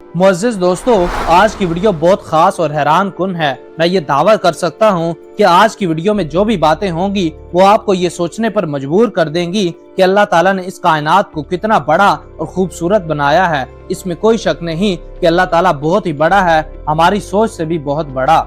मुअज़्ज़िज़ दोस्तों, आज की वीडियो बहुत खास और हैरान कुन है। मैं ये दावा कर सकता हूँ कि आज की वीडियो में जो भी बातें होंगी वो आपको ये सोचने पर मजबूर कर देंगी कि अल्लाह ताला ने इस कायनात को कितना बड़ा और खूबसूरत बनाया है। इसमें कोई शक नहीं कि अल्लाह ताला बहुत ही बड़ा है, हमारी सोच से भी बहुत बड़ा।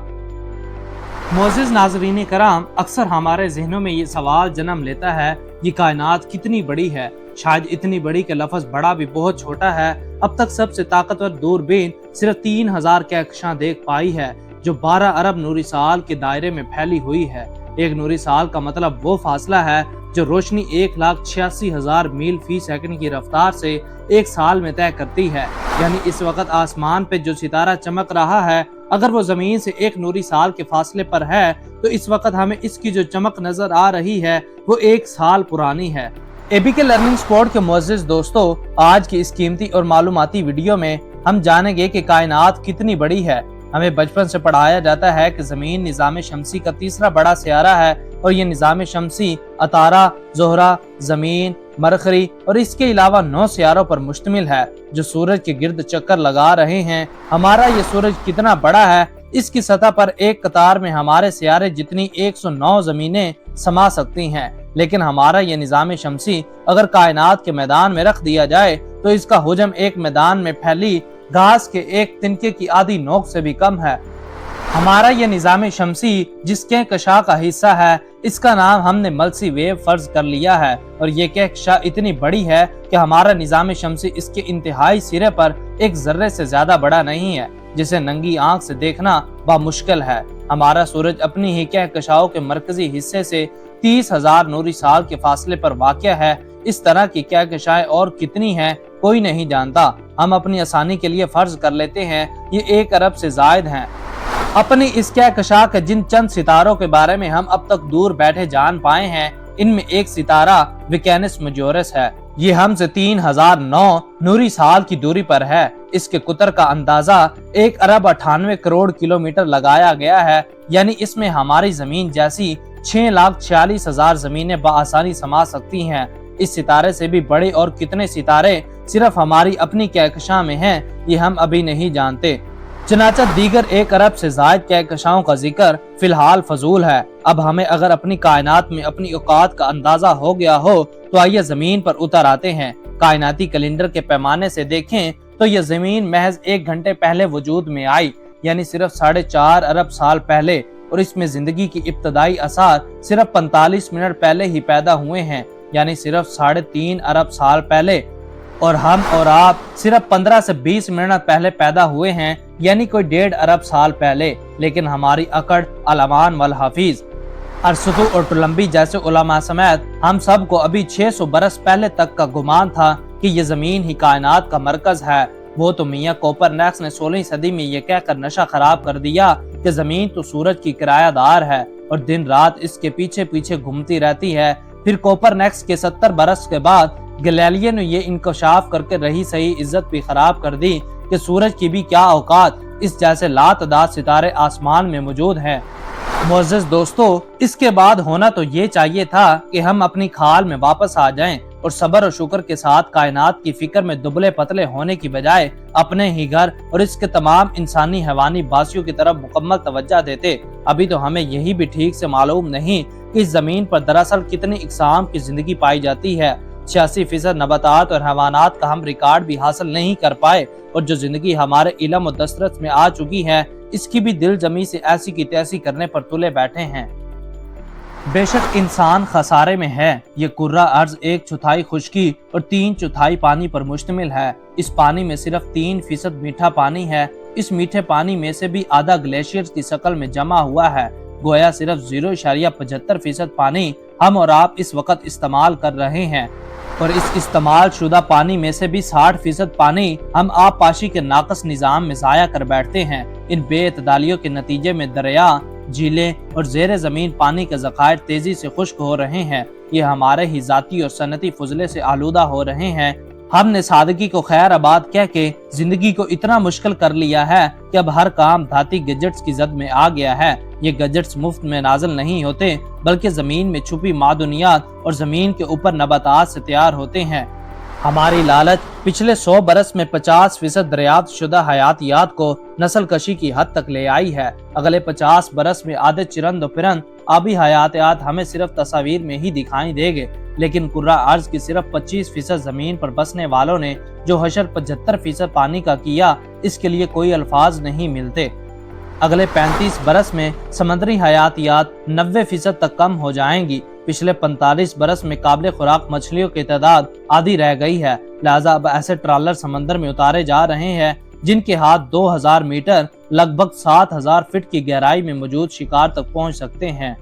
मुअज़्ज़िज़ नाज़रीन कराम, अक्सर हमारे ज़हनों में ये सवाल जन्म लेता है, ये कायनात कितनी बड़ी है। शायद इतनी बड़ी कि लफ्ज़ बड़ा भी बहुत छोटा है। अब तक सबसे ताकतवर दूरबीन सिर्फ 3000 कहकशां देख पाई है, जो 12 अरब नूरी साल के दायरे में फैली हुई है। एक नूरी साल का मतलब वो फासला है जो रोशनी 1,86,000 मील फी सेकंड की रफ्तार से एक साल में तय करती है। यानी इस वक्त आसमान पे जो सितारा चमक रहा है, अगर वो जमीन से एक नूरी साल के फासले पर है तो इस वक्त हमें इसकी जो चमक नजर आ रही है वो एक साल पुरानी है। एबीके लर्निंग स्पॉट के मुअज़्ज़िज़ दोस्तों, आज की इस कीमती और मालूमाती वीडियो में हम जानेंगे कि कायनात कितनी बड़ी है। हमें बचपन से पढ़ाया जाता है कि जमीन निज़ाम शमसी का तीसरा बड़ा सियारा है और ये निज़ाम शमसी अतारा, ज़ोहरा, जमीन, मरकरी और इसके अलावा 9 सियारों पर मुश्तमिल है जो सूरज के गिर्द चक्कर लगा रहे हैं। हमारा ये सूरज कितना बड़ा है, इसकी सतह पर एक कतार में हमारे सियारे जितनी 109 जमीनें समा सकती हैं। लेकिन हमारा ये निज़ाम शमसी अगर कायनात के मैदान में रख दिया जाए तो इसका हुजम एक मैदान में फैली घास के एक तिनके की आधी नोक से भी कम है। हमारा ये निज़ाम शमसी जिस कहकशां का हिस्सा है, इसका नाम हमने मल्सी वेव फर्ज कर लिया है और ये कहकशां इतनी बड़ी है कि हमारा निज़ाम शमसी इसके इंतहाई सिरे पर एक जर्रे से ज्यादा बड़ा नहीं है, जिसे नंगी आंख से देखना बामुश्किल है। हमारा सूरज अपनी ही कहकशाओं के मरकजी हिस्से से 30,000 नूरी साल के फासले पर वाक़या है। इस तरह की कहकशाएं और कितनी हैं कोई नहीं जानता। हम अपनी आसानी के लिए फर्ज कर लेते हैं ये 1 अरब से जायद हैं। अपनी इस कहकशां के जिन चंद सितारों के बारे में हम अब तक दूर बैठे जान पाए हैं, इनमें एक सितारा विकेनस मेजोरस है। ये हमसे 3009 नूरी साल की दूरी पर है। इसके कुतर का अंदाजा 1 अरब 98 करोड़ किलोमीटर लगाया गया है। यानी इसमें हमारी जमीन जैसी 6,46,000 जमीनें बआसानी समा सकती हैं। इस सितारे से भी बड़े और कितने सितारे सिर्फ हमारी अपनी कहकशां में हैं, ये हम अभी नहीं जानते। चनाचा दीगर 1 अरब से जायद कहकशाओं का जिक्र फिलहाल फजूल है। अब हमें अगर अपनी कायनात में अपनी औकात का अंदाजा हो गया हो तो आइए जमीन पर उतर आते हैं। कायनाती कैलेंडर के पैमाने से देखें तो यह जमीन महज 1 घंटे पहले वजूद में आई, यानी सिर्फ 4.5 अरब साल पहले, और इसमें जिंदगी की इब्तदाई आसार सिर्फ 45 मिनट पहले ही पैदा हुए हैं, यानी सिर्फ 3.5 अरब साल पहले। और हम और आप सिर्फ 15 से 20 मिनट पहले पैदा हुए हैं, यानी कोई 1.5 अरब साल पहले। लेकिन हमारी अकड़, अलमान वल हाफिज, अरस्तु और टुलम्बी जैसे उलमा समेत हम सब को अभी 600 बरस पहले तक का गुमान था कि ये जमीन ही कायनात का मरकज है। वो तो मियाँ कोपरनिकस ने 16वीं सदी में ये कहकर नशा खराब कर दिया कि जमीन तो सूरज की किरायादार है और दिन रात इसके पीछे पीछे घूमती रहती है। फिर कोपरनिकस के 70 बरस के बाद गैलीलियो ने ये इंकशाफ करके रही सही इज्जत भी खराब कर दी कि सूरज की भी क्या औकात, इस जैसे लातदाद सितारे आसमान में मौजूद हैं। मुअज़्ज़िज़ दोस्तों, इसके बाद होना तो ये चाहिए था कि हम अपनी खाल में वापस आ जाएं और सब्र और शुक्र के साथ कायनात की फिक्र में दुबले पतले होने की बजाय अपने ही घर और इसके तमाम इंसानी हैवानी बासियों की तरफ मुकम्मल तवज्जो देते। अभी तो हमें यही भी ठीक से मालूम नहीं कि इस जमीन पर दरअसल कितनी इकसाम की जिंदगी पाई जाती है। 86% नबातात और हैवानात का हम रिकॉर्ड भी हासिल नहीं कर पाए, और जो जिंदगी हमारे इल्म और दस्तरस में आ चुकी है इसकी भी दिल जमी से ऐसी की तैसी करने पर तुले बैठे हैं। बेशक इंसान खसारे में है। ये कुर्रा अर्ज 1/4 खुश्की और 3/4 पानी पर मुश्तमिल है। इस पानी में सिर्फ 3% मीठा पानी है। इस मीठे पानी में से भी आधा ग्लेशियर की शक्ल में जमा हुआ है। गोया सिर्फ 0.75% पानी हम और आप इस वक्त इस्तेमाल कर रहे हैं, और इस इस्तेमाल शुदा पानी में से भी 60% पानी हम आबपाशी के नाकस निज़ाम में ज़ाया कर बैठते हैं। इन बेअतदालियों के नतीजे में दरिया, झीलें और जेर ज़मीन पानी के ज़खायर तेजी से खुश्क हो रहे हैं। ये हमारे ही ज़ाती और सनती फजले से आलूदा हो रहे हैं। हमने सादगी को खैर आबाद कह के जिंदगी को इतना मुश्किल कर लिया है कि अब हर काम धाती गैजेट्स की जद में आ गया है। ये गैजेट्स मुफ्त में नाजिल नहीं होते, बल्कि जमीन में छुपी मादुनियात और जमीन के ऊपर नबातात से तैयार होते हैं। हमारी लालच पिछले 100 बरस में 50% दरियाफ्त शुदा हयातियात को नस्ल कशी की हद तक ले आई है। अगले 50 बरस में आधे चिरंद फिरंद आबी हयातियात हमें सिर्फ तस्वीर में ही दिखाई देंगे, लेकिन कुर्रा अर्ज की सिर्फ 25% जमीन पर बसने वालों ने जो हशर 75% पानी का किया, इसके लिए कोई अल्फाज नहीं मिलते। अगले 35 बरस में समंदरी हयातियात 90% तक कम हो जाएंगी। पिछले 45 बरस में काबिल खुराक मछलियों की तादाद आधी रह गई है, लिहाजा अब ऐसे ट्रॉलर समंदर में उतारे जा रहे हैं जिनके हाथ 2000 मीटर लगभग 7000 फीट की गहराई में मौजूद शिकार तक पहुंच सकते हैं।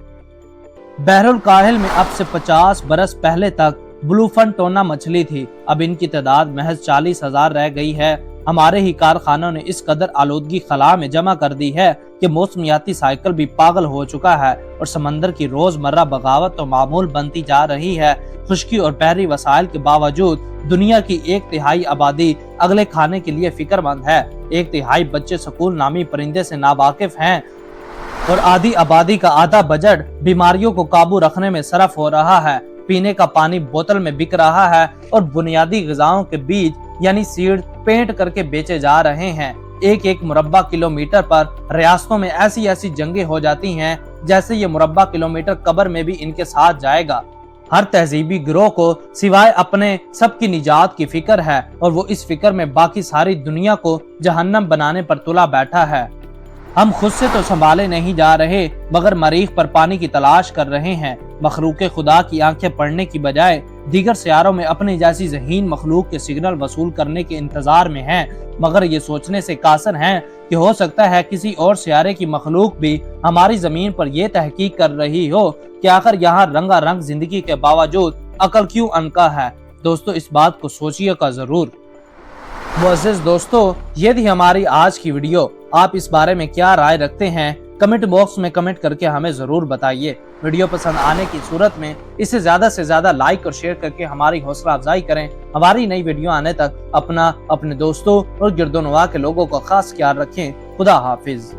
बहरुल काहिल में अब से 50 बरस पहले तक ब्लूफिन टोना मछली थी, अब इनकी तादाद महज 40,000 रह गई है। हमारे ही कारखानों ने इस कदर आलूदगी खला में जमा कर दी है कि मौसमियाती साइकिल भी पागल हो चुका है और समंदर की रोजमर्रा बगावत तो मामूल बनती जा रही है। खुश्की और बहरी वसाइल के बावजूद दुनिया की 1/3 आबादी अगले खाने के लिए फिक्रमंद है। 1/3 बच्चे सकूल नामी परिंदे से नावाकिफ हैं और आधी आबादी का आधा बजट बीमारियों को काबू रखने में सरफ हो रहा है। पीने का पानी बोतल में बिक रहा है और बुनियादी ग़िज़ाओं के बीज यानी सीड पेंट करके बेचे जा रहे हैं। एक मुरब्बा किलोमीटर पर रियासतों में ऐसी ऐसी जंगें हो जाती हैं जैसे ये मुरब्बा किलोमीटर कब्र में भी इनके साथ जाएगा। हर तहजीबी गिरोह को सिवाय अपने सबकी निजात की फिक्र है और वो इस फिक्र में बाकी सारी दुनिया को जहन्नम बनाने पर तुला बैठा है। हम खुद से तो संभाले नहीं जा रहे मगर मरीख पर पानी की तलाश कर रहे हैं। मखलूक खुदा की आंखें पढ़ने की बजाय दीगर सियारों में अपनी जैसी ज़हीन मखलूक के सिग्नल वसूल करने के इंतजार में हैं, मगर ये सोचने से कासर हैं कि हो सकता है किसी और सियारे की मखलूक भी हमारी ज़मीन पर यह तहकीक कर रही हो कि आखिर यहाँ रंगा रंग जिंदगी के बावजूद अकल क्यों अनका है। दोस्तों, इस बात को सोचिएगा जरूर। मुअज़्ज़िज़ दोस्तों, ये थी हमारी आज की वीडियो। आप इस बारे में क्या राय रखते हैं कमेंट बॉक्स में कमेंट करके हमें जरूर बताइए। वीडियो पसंद आने की सूरत में इसे ज्यादा से ज्यादा लाइक और शेयर करके हमारी हौसला अफजाई करें। हमारी नई वीडियो आने तक अपने दोस्तों और गिरदोनवा के लोगों का खास ख्याल रखें। खुदा हाफिज।